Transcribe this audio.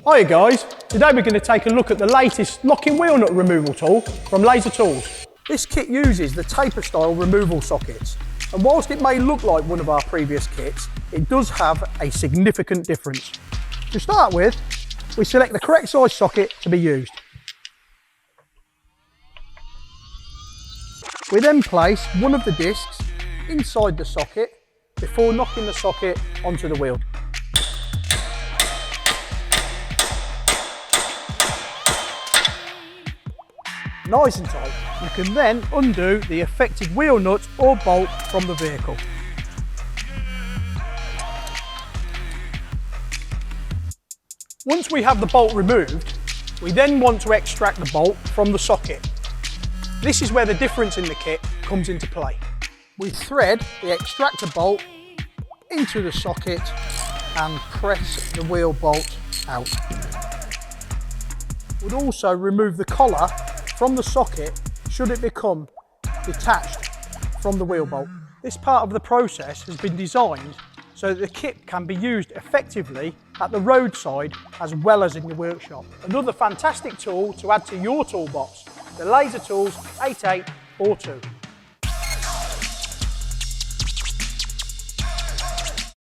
Hiya guys, today we're going to take a look at the latest locking wheel nut removal tool from Laser Tools. This kit uses the taper style removal sockets, and whilst it may look like one of our previous kits, it does have a significant difference. To start with, we select the correct size socket to be used. We then place one of the discs inside the socket before knocking the socket onto the wheel. Nice and tight. You can then undo the affected wheel nut or bolt from the vehicle. Once we have the bolt removed, we then want to extract the bolt from the socket. This is where the difference in the kit comes into play. We thread the extractor bolt into the socket and press the wheel bolt out. We'd also remove the collar from the socket should it become detached from the wheel bolt. This part of the process has been designed so that the kit can be used effectively at the roadside as well as in the workshop. Another fantastic tool to add to your toolbox, the Laser Tools 8842.